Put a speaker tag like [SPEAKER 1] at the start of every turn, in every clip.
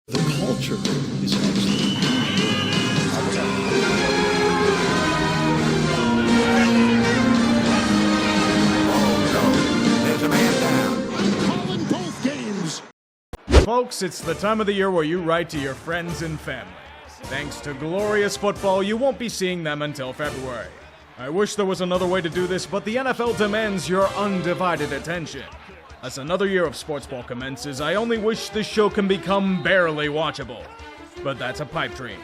[SPEAKER 1] The culture is excellent.
[SPEAKER 2] There's a man down.
[SPEAKER 1] Calling both games.
[SPEAKER 3] Folks, it's the time of the year where you write to your friends and family. Thanks to glorious football, you won't be seeing them until February. I wish there was another way to do this, but the NFL demands your undivided attention. As another year of Sportsball commences, I only wish this show can become barely watchable. But that's a pipe dream.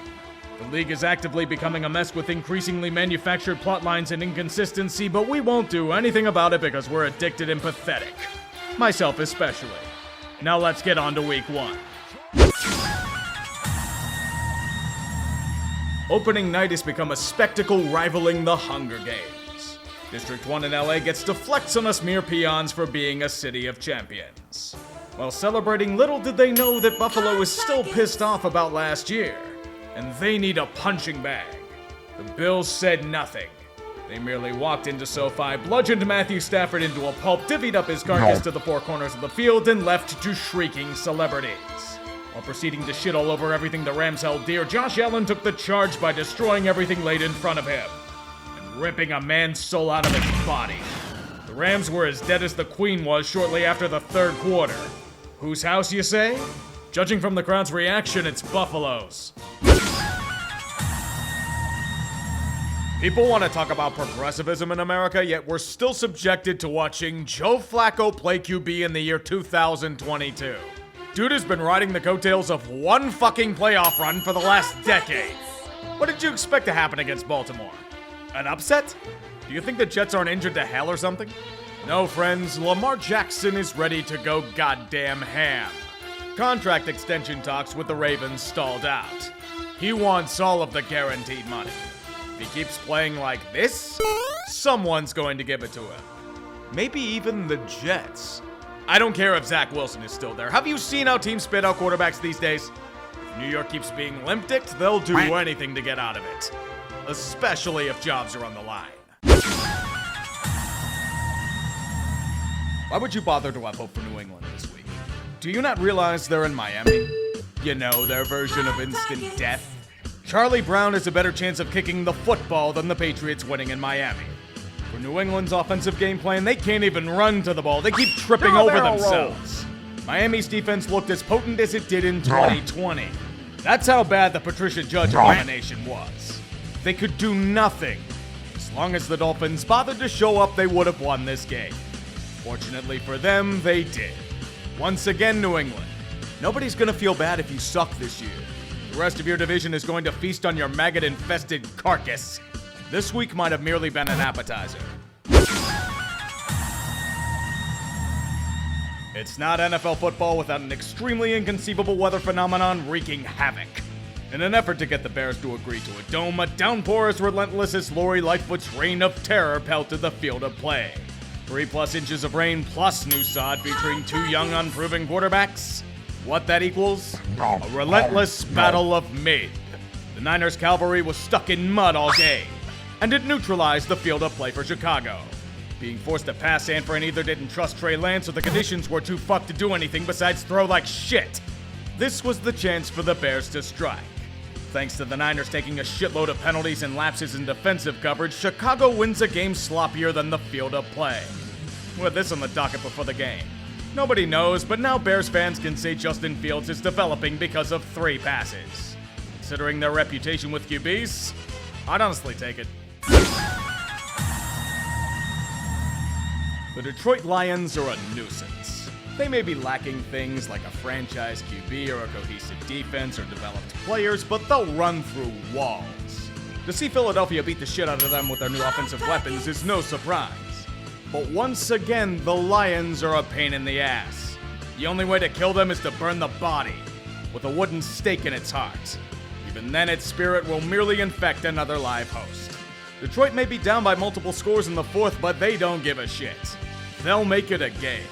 [SPEAKER 3] The league is actively becoming a mess with increasingly manufactured plot lines and inconsistency, but we won't do anything about it because we're addicted and pathetic. Myself especially. Now let's get on to week 1. Opening night has become a spectacle rivaling the Hunger Games. District 1 in LA gets to flex on us mere peons for being a city of champions. While celebrating, little did they know that Buffalo is still pissed off about last year, and they need a punching bag. The Bills said nothing. They merely walked into SoFi, bludgeoned Matthew Stafford into a pulp, divvied up his carcass to the four corners of the field, and left to shrieking celebrities. While proceeding to shit all over everything the Rams held dear, Josh Allen took the charge by destroying everything laid in front of him and ripping a man's soul out of his body. The Rams were as dead as the Queen was shortly after the third quarter. Whose house, you say? Judging from the crowd's reaction, it's Buffalo's. People want to talk about progressivism in America, yet we're still subjected to watching Joe Flacco play QB in the year 2022. Dude has been riding the coattails of one fucking playoff run for the last decade. What did you expect to happen against Baltimore? An upset? Do you think the Jets aren't injured to hell or something? No, friends, Lamar Jackson is ready to go goddamn ham. Contract extension talks with the Ravens stalled out. He wants all of the guaranteed money. If he keeps playing like this, someone's going to give it to him. Maybe even the Jets. I don't care if Zach Wilson is still there. Have you seen how teams spit out quarterbacks these days? If New York keeps being limp-dicked, they'll do anything to get out of it. Especially if jobs are on the line. Why would you bother to have hope for New England this week? Do you not realize they're in Miami? You know, their version of instant death. Charlie Brown has a better chance of kicking the football than the Patriots winning in Miami. For New England's offensive game plan, they can't even run to the ball. They keep tripping over themselves. Miami's defense looked as potent as it did in 2020. That's how bad the Patricia Judge elimination was. They could do nothing. As long as the Dolphins bothered to show up, they would have won this game. Fortunately for them, they did. Once again, New England. Nobody's gonna feel bad if you suck this year. The rest of your division is going to feast on your maggot-infested carcass. This week might have merely been an appetizer. It's not NFL football without an extremely inconceivable weather phenomenon wreaking havoc. In an effort to get the Bears to agree to a dome, a downpour as relentless as Lori Lightfoot's reign of terror pelted the field of play. 3+ inches of rain plus new sod featuring two young unproven quarterbacks. What that equals? A relentless battle of mid. The Niners cavalry was stuck in mud all game, and it neutralized the field of play for Chicago. Being forced to pass, San Fran either didn't trust Trey Lance or the conditions were too fucked to do anything besides throw like shit. This was the chance for the Bears to strike. Thanks to the Niners taking a shitload of penalties and lapses in defensive coverage, Chicago wins a game sloppier than the field of play. With this on the docket before the game, nobody knows, but now Bears fans can say Justin Fields is developing because of 3 passes. Considering their reputation with QBs, I'd honestly take it. The Detroit Lions are a nuisance. They may be lacking things like a franchise QB or a cohesive defense or developed players, but they'll run through walls. To see Philadelphia beat the shit out of them with their new offensive weapons is no surprise. But once again, the Lions are a pain in the ass. The only way to kill them is to burn the body, with a wooden stake in its heart. Even then, its spirit will merely infect another live host. Detroit may be down by multiple scores in the 4th, but they don't give a shit. They'll make it a game.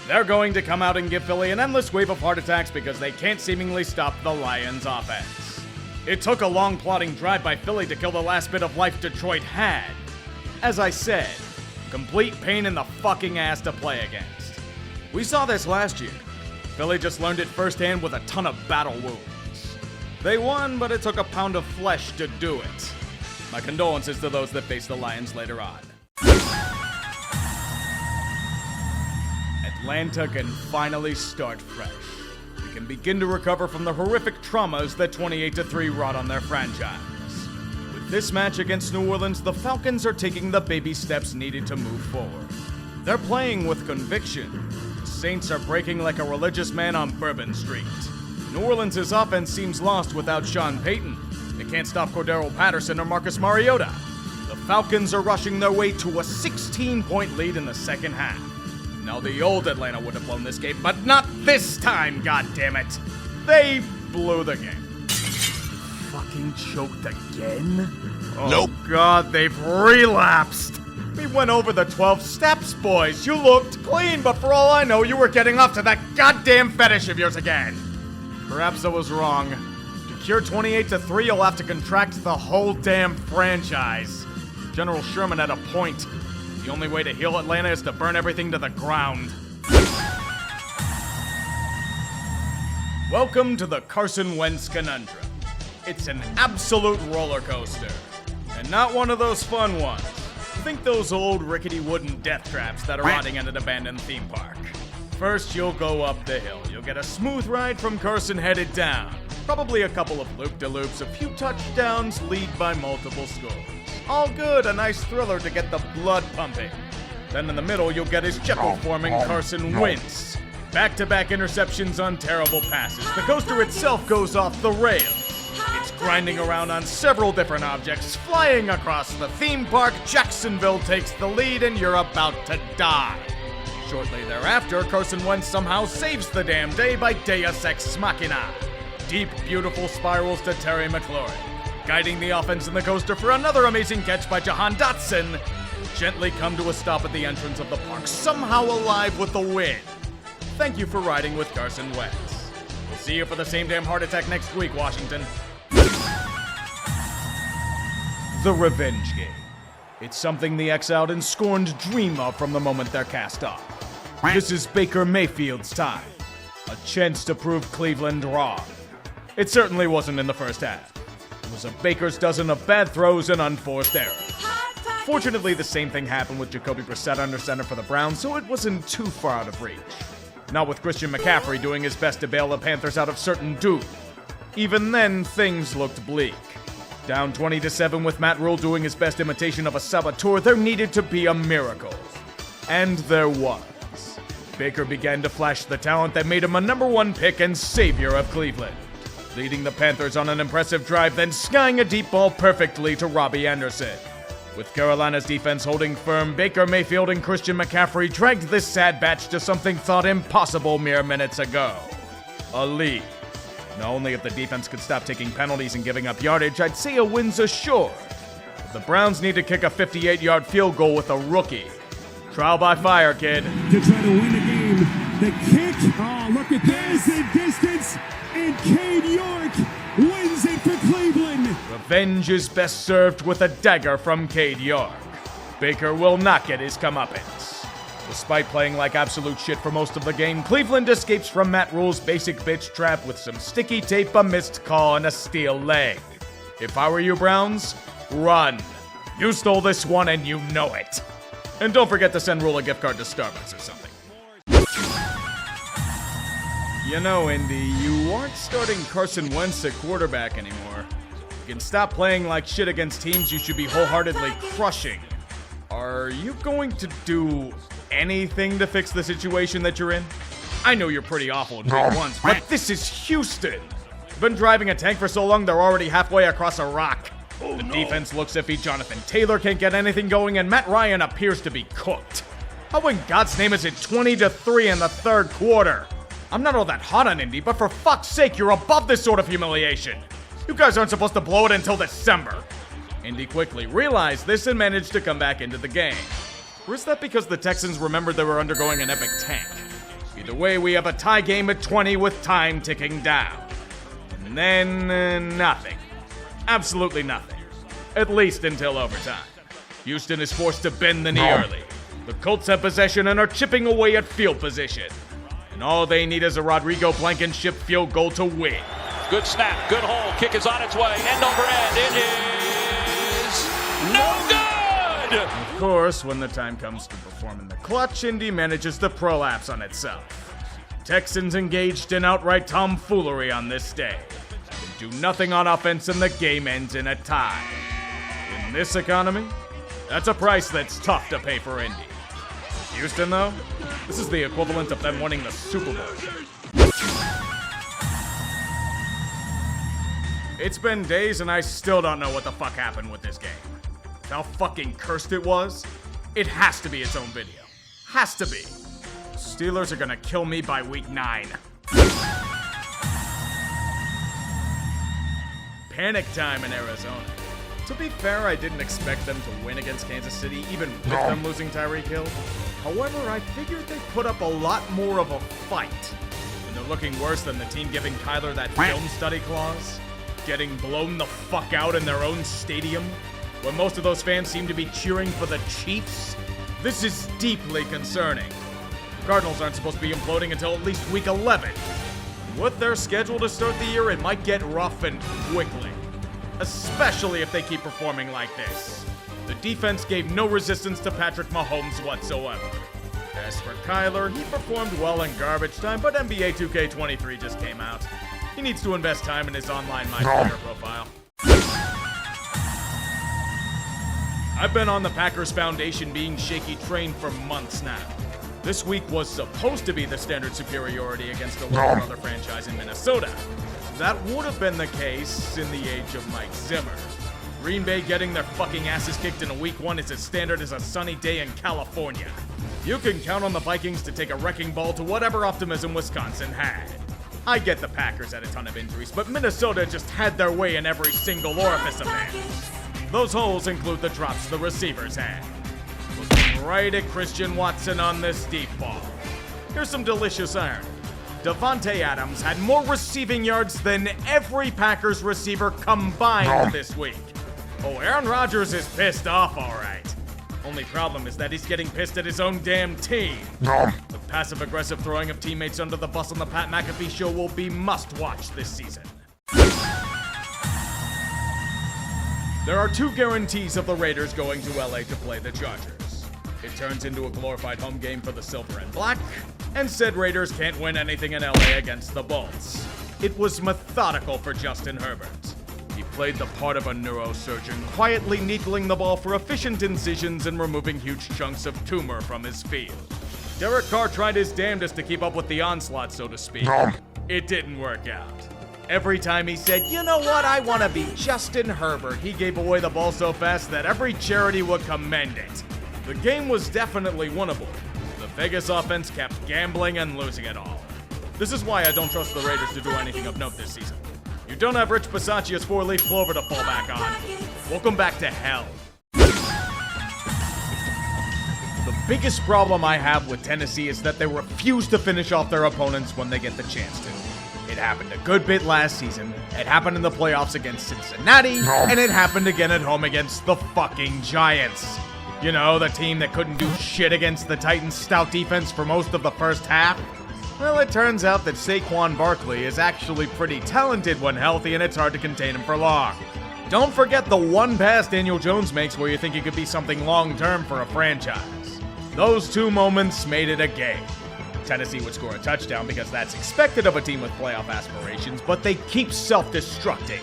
[SPEAKER 3] They're going to come out and give Philly an endless wave of heart attacks because they can't seemingly stop the Lions' offense. It took a long plotting drive by Philly to kill the last bit of life Detroit had. As I said, complete pain in the fucking ass to play against. We saw this last year. Philly just learned it firsthand with a ton of battle wounds. They won, but it took a pound of flesh to do it. My condolences to those that face the Lions later on. Atlanta can finally start fresh. They can begin to recover from the horrific traumas that 28-3 wrought on their franchise. With this match against New Orleans, the Falcons are taking the baby steps needed to move forward. They're playing with conviction. The Saints are breaking like a religious man on Bourbon Street. New Orleans' offense seems lost without Sean Payton. They can't stop Cordero Patterson or Marcus Mariota. The Falcons are rushing their way to a 16-point lead in the second half. Now, the old Atlanta would have blown this game, but not this time, goddammit. They blew the game. Fucking choked again? Oh, nope. God, they've relapsed. We went over the 12 steps, boys. You looked clean, but for all I know, you were getting off to that goddamn fetish of yours again. Perhaps I was wrong. To cure 28-3, you'll have to contract the whole damn franchise. General Sherman had a point. The only way to heal Atlanta is to burn everything to the ground. Welcome to the Carson Wentz conundrum. It's an absolute roller coaster. And not one of those fun ones. Think those old rickety wooden death traps that are rotting in an abandoned theme park. First, you'll go up the hill. You'll get a smooth ride from Carson headed down. Probably a couple of loop-de-loops, a few touchdowns, lead by multiple scores. All good, a nice thriller to get the blood pumping. Then in the middle, you'll get his Jekyll-forming Carson Wentz. Back-to-back interceptions on terrible passes. The coaster itself goes off the rails. It's grinding around on several different objects, flying across the theme park. Jacksonville takes the lead, and you're about to die. Shortly thereafter, Carson Wentz somehow saves the damn day by Deus Ex Machina. Deep, beautiful spirals to Terry McLaurin. Guiding the offense in the coaster for another amazing catch by Jahan Dotson. Gently come to a stop at the entrance of the park, somehow alive with the win. Thank you for riding with Carson Wentz. We'll see you for the same damn heart attack next week, Washington. The revenge game. It's something the exiled and scorned dream of from the moment they're cast off. This is Baker Mayfield's time. A chance to prove Cleveland wrong. It certainly wasn't in the first half. It was a baker's dozen of bad throws and unforced errors. Fortunately, the same thing happened with Jacoby Brissett under center for the Browns, so it wasn't too far out of reach. Not with Christian McCaffrey doing his best to bail the Panthers out of certain doom. Even then, things looked bleak. Down 20-7 with Matt Rule doing his best imitation of a saboteur, there needed to be a miracle. And there was. Baker began to flash the talent that made him a #1 pick and savior of Cleveland. Leading the Panthers on an impressive drive, then skying a deep ball perfectly to Robbie Anderson. With Carolina's defense holding firm, Baker Mayfield and Christian McCaffrey dragged this sad batch to something thought impossible mere minutes ago. A lead. Now only if the defense could stop taking penalties and giving up yardage, I'd say a win's assured. But the Browns need to kick a 58-yard field goal with a rookie. Trial by fire, kid.
[SPEAKER 2] To try to win the game. The kick. Oh, look at this in distance. And Cade York wins it for Cleveland.
[SPEAKER 3] Revenge is best served with a dagger from Cade York. Baker will not get his comeuppance. Despite playing like absolute shit for most of the game, Cleveland escapes from Matt Rule's basic bitch trap with some sticky tape, a missed call, and a steel leg. If I were you, Browns, run. You stole this one and you know it. And don't forget to send Rule a gift card to Starbucks or something. You know, Indy, you aren't starting Carson Wentz at quarterback anymore. You can stop playing like shit against teams you should be wholeheartedly crushing. Are you going to do anything to fix the situation that you're in? I know you're pretty awful in big ones, but this is Houston. You've been driving a tank for so long they're already halfway across a rock. The defense looks iffy, Jonathan Taylor can't get anything going, and Matt Ryan appears to be cooked. How in God's name is it 20-3 in the third quarter? I'm not all that hot on Indy, but for fuck's sake, you're above this sort of humiliation. You guys aren't supposed to blow it until December. Indy quickly realized this and managed to come back into the game. Or is that because the Texans remembered they were undergoing an epic tank? Either way, we have a tie game at 20 with time ticking down. And then, nothing. Absolutely nothing. At least until overtime. Houston is forced to bend the knee early. The Colts have possession and are chipping away at field position. and all they need is a Rodrigo Blankenship field goal to win.
[SPEAKER 4] Good snap, good hole, kick is on its way, end over end, it is no good!
[SPEAKER 3] Of course, when the time comes to perform in the clutch, Indy manages to prolapse on itself. Texans engaged in outright tomfoolery on this day. They do nothing on offense and the game ends in a tie. In this economy, that's a price that's tough to pay for Indy. Houston, though, this is the equivalent of them winning the Super Bowl. It's been days and I still don't know what the fuck happened with this game. How fucking cursed it was? It has to be its own video. Has to be. Steelers are gonna kill me by week 9. Panic time in Arizona. To be fair, I didn't expect them to win against Kansas City, even with them losing Tyreek Hill. However, I figured they'd put up a lot more of a fight. And they're looking worse than the team giving Kyler that film study clause. Getting blown the fuck out in their own stadium, when most of those fans seem to be cheering for the Chiefs. This is deeply concerning. The Cardinals aren't supposed to be imploding until at least week 11. With their schedule to start the year, it might get rough and quickly. Especially if they keep performing like this. The defense gave no resistance to Patrick Mahomes whatsoever. As for Kyler, he performed well in garbage time, but NBA 2K23 just came out. He needs to invest time in his online MyPlayer profile. I've been on the Packers Foundation being shaky train for months now. This week was supposed to be the standard superiority against a little brother franchise in Minnesota. That would have been the case in the age of Mike Zimmer. Green Bay getting their fucking asses kicked in a week 1 is as standard as a sunny day in California. You can count on the Vikings to take a wrecking ball to whatever optimism Wisconsin had. I get the Packers had a ton of injuries, but Minnesota just had their way in every single orifice of it. Those holes include the drops the receivers had. Looking right at Christian Watson on this deep ball. Here's some delicious irony. Devontae Adams had more receiving yards than every Packers receiver combined this week. Oh, Aaron Rodgers is pissed off, all right. Only problem is that he's getting pissed at his own damn team. The passive-aggressive throwing of teammates under the bus on the Pat McAfee show will be must-watch this season. There are 2 guarantees of the Raiders going to LA to play the Chargers. It turns into a glorified home game for the silver and black, and said Raiders can't win anything in LA against the Bolts. It was methodical for Justin Herbert. He played the part of a neurosurgeon, quietly needling the ball for efficient incisions and removing huge chunks of tumor from his field. Derek Carr tried his damnedest to keep up with the onslaught, so to speak. It didn't work out. Every time he said, you know what, I want to be Justin Herbert, he gave away the ball so fast that every charity would commend it. The game was definitely winnable. The Vegas offense kept gambling and losing it all. This is why I don't trust the Raiders to do anything of note this season. You don't have Rich Bisaccia's 4-leaf clover to fall back on. Welcome back to hell. The biggest problem I have with Tennessee is that they refuse to finish off their opponents when they get the chance to. It happened a good bit last season, it happened in the playoffs against Cincinnati, and it happened again at home against the fucking Giants. You know, the team that couldn't do shit against the Titans' stout defense for most of the first half? Well, it turns out that Saquon Barkley is actually pretty talented when healthy, and it's hard to contain him for long. Don't forget the one pass Daniel Jones makes where you think he could be something long-term for a franchise. Those 2 moments made it a game. Tennessee would score a touchdown because that's expected of a team with playoff aspirations, but they keep self-destructing.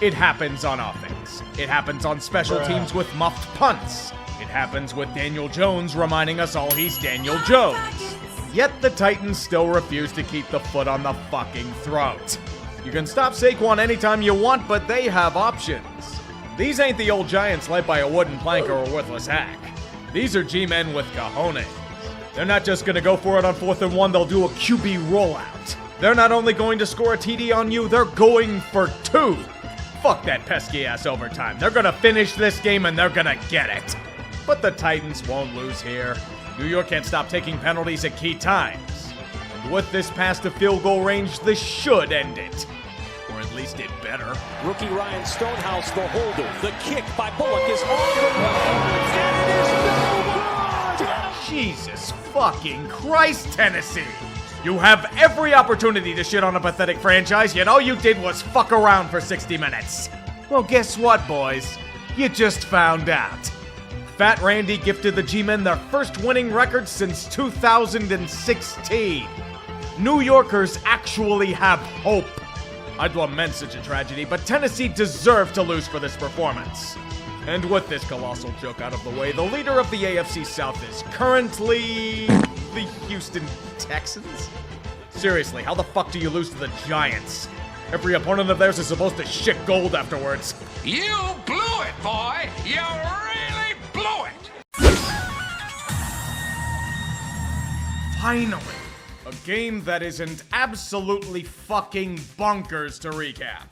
[SPEAKER 3] It happens on offense. It happens on special teams with muffed punts. It happens with Daniel Jones reminding us all he's Daniel Jones. Yet the Titans still refuse to keep the foot on the fucking throat. You can stop Saquon anytime you want, but they have options. These ain't the old Giants led by a wooden plank or a worthless hack. These are G-men with cojones. They're not just gonna go for it on 4th and 1, they'll do a QB rollout. They're not only going to score a TD on you, they're going for 2. Fuck that pesky ass overtime. They're gonna finish this game and they're gonna get it. But the Titans won't lose here. New York can't stop taking penalties at key times. And with this pass to field goal range, this should end it. Or at least it better.
[SPEAKER 4] Rookie Ryan Stonehouse, the holder. The kick by Bullock is on the way, and it is no good!
[SPEAKER 3] Jesus fucking Christ, Tennessee! You have every opportunity to shit on a pathetic franchise, yet all you did was fuck around for 60 minutes. Well, guess what, boys? You just found out. Fat Randy gifted the G-Men their first winning record since 2016. New Yorkers actually have hope. I'd lament such a tragedy, but Tennessee deserved to lose for this performance. And with this colossal joke out of the way, the leader of the AFC South is currently the Houston Texans? Seriously, how the fuck do you lose to the Giants? Every opponent of theirs is supposed to shit gold afterwards.
[SPEAKER 5] You blew it, boy! You really blew it!
[SPEAKER 3] Finally, a game that isn't absolutely fucking bonkers to recap.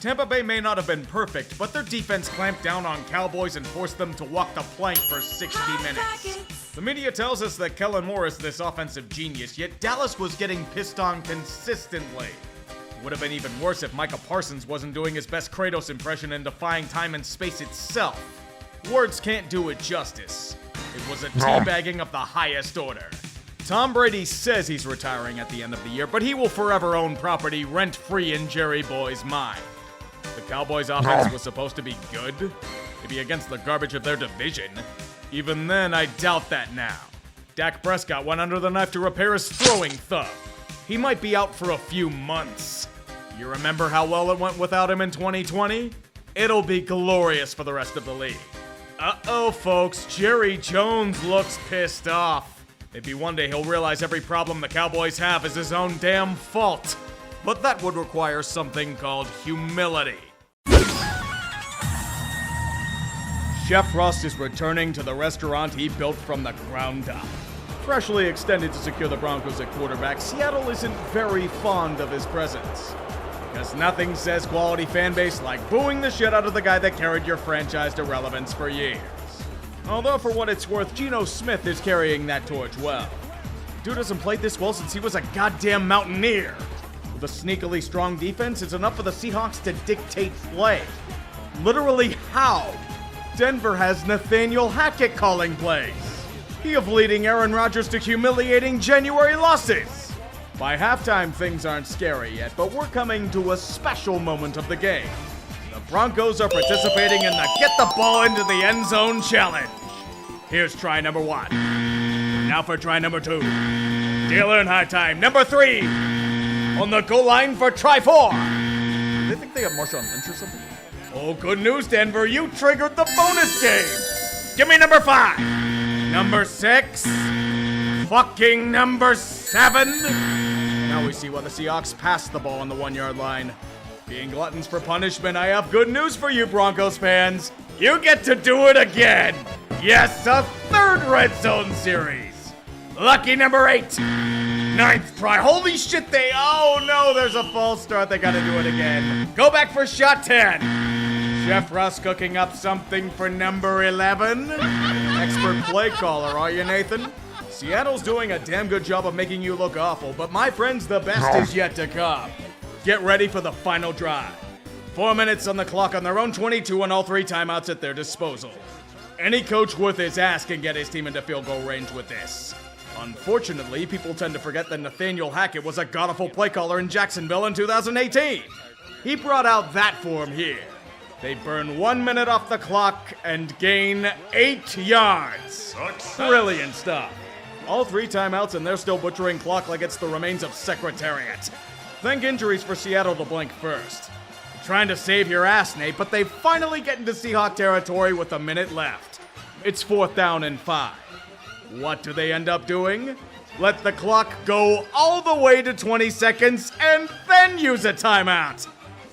[SPEAKER 3] Tampa Bay may not have been perfect, but their defense clamped down on Cowboys and forced them to walk the plank for 60 minutes. The media tells us that Kellen Moore is this offensive genius, yet Dallas was getting pissed on consistently. It would have been even worse if Micah Parsons wasn't doing his best Kratos impression and defying time and space itself. Words can't do it justice. It was a teabagging of the highest order. Tom Brady says he's retiring at the end of the year, but he will forever own property rent-free in Jerry Boy's mind. The Cowboys' offense was supposed to be good, maybe against the garbage of their division. Even then, I doubt that now. Dak Prescott went under the knife to repair his throwing thud. He might be out for a few months. You remember how well it went without him in 2020? It'll be glorious for the rest of the league. Uh-oh, folks, Jerry Jones looks pissed off. Maybe one day he'll realize every problem the Cowboys have is his own damn fault. But that would require something called humility. Chef Russ is returning to the restaurant he built from the ground up. Freshly extended to secure the Broncos at quarterback, Seattle isn't very fond of his presence. Because nothing says quality fanbase like booing the shit out of the guy that carried your franchise to relevance for years. Although for what it's worth, Geno Smith is carrying that torch well. Dude hasn't played this well since he was a goddamn Mountaineer. With a sneakily strong defense, it's enough for the Seahawks to dictate play. Literally how? Denver has Nathaniel Hackett calling plays. He of leading Aaron Rodgers to humiliating January losses. By halftime, things aren't scary yet, but we're coming to a special moment of the game. The Broncos are participating in the Get the Ball into the End Zone challenge. Here's try number 1. Now for try number 2. Dealer in high time. Number 3. On the goal line for try 4. They think they have Marshawn Lynch or something? Oh, good news, Denver. You triggered the bonus game. Give me number 5. Number 6. Fucking number 7. Now we see why the Seahawks passed the ball on the 1-yard line. Being gluttons for punishment, I have good news for you, Broncos fans. You get to do it again. Yes, a 3rd red zone series. Lucky number 8. 9th try. Holy shit, oh no, there's a false start. They gotta do it again. Go back for shot 10. Chef Russ cooking up something for number 11. Expert play caller, are you, Nathan? Seattle's doing a damn good job of making you look awful, but my friends, the best is yet to come. Get ready for the final drive. 4 minutes on the clock on their own 22 and all 3 timeouts at their disposal. Any coach worth his ass can get his team into field goal range with this. Unfortunately, people tend to forget that Nathaniel Hackett was a god-awful play caller in Jacksonville in 2018. He brought out that form here. They burn 1 minute off the clock and gain 8 yards. Brilliant stuff. All 3 timeouts and they're still butchering clock like it's the remains of Secretariat. Thank injuries for Seattle to blink first. You're trying to save your ass, Nate, but they finally get into Seahawk territory with a minute left. It's 4th down and 5. What do they end up doing? Let the clock go all the way to 20 seconds and then use a timeout.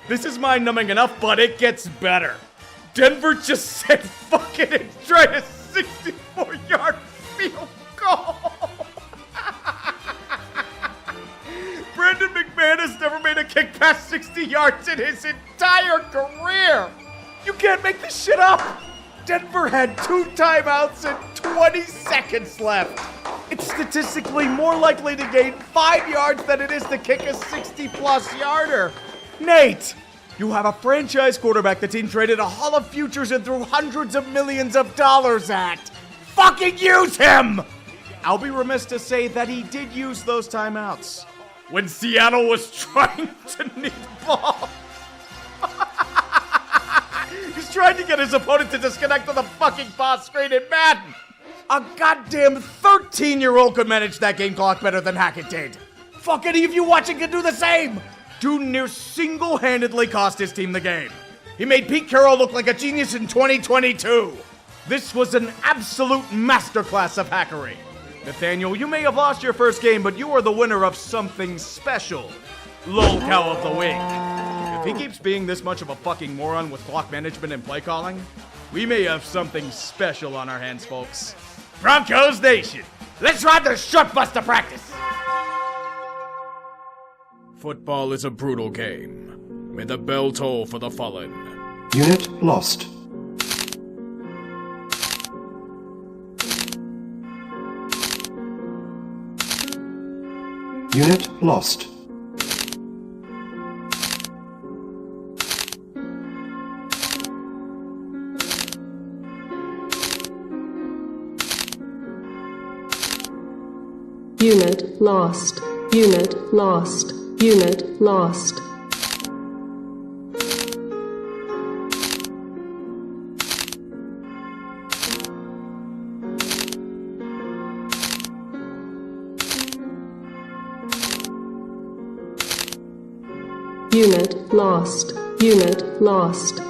[SPEAKER 3] This is mind-numbing enough, but it gets better. Denver just said fuck it and tried a 64-yard field goal. Brandon McMahon has never made a kick past 60 yards in his entire career. You can't make this shit up. Denver had 2 timeouts and 20 seconds left. It's statistically more likely to gain 5 yards than it is to kick a 60-plus yarder. Nate, you have a franchise quarterback the team traded a Hall of Futures and threw hundreds of millions of dollars at. Fucking use him! I'll be remiss to say that he did use those timeouts when Seattle was trying to knee the ball. He's trying to get his opponent to disconnect to the fucking pass screen in Madden. A goddamn 13-year-old could manage that game clock better than Hackett did. Fuck, any of you watching can do the same. Dude near single-handedly cost his team the game. He made Pete Carroll look like a genius in 2022. This was an absolute masterclass of hackery. Nathaniel, you may have lost your first game, but you are the winner of something special. Lol Cow of the Week. If he keeps being this much of a fucking moron with clock management and play calling, we may have something special on our hands, folks. Broncos Nation, let's ride the shortbuster practice. Football is a brutal game. May the bell toll for the fallen.
[SPEAKER 6] Unit lost. Unit lost.
[SPEAKER 7] Unit lost. Unit lost. Unit lost. Unit lost. Unit lost.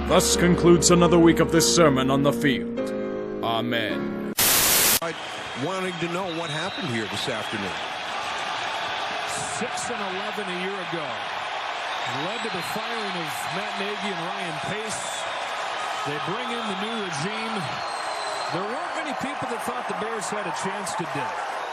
[SPEAKER 3] Thus concludes another week of this sermon on the field. Amen.
[SPEAKER 8] Wanting to know what happened here this afternoon.
[SPEAKER 9] 6-11 a year ago. Led to the firing of Matt Nagy and Ryan Pace. They bring in the new regime. There weren't many people that thought the Bears had a chance today.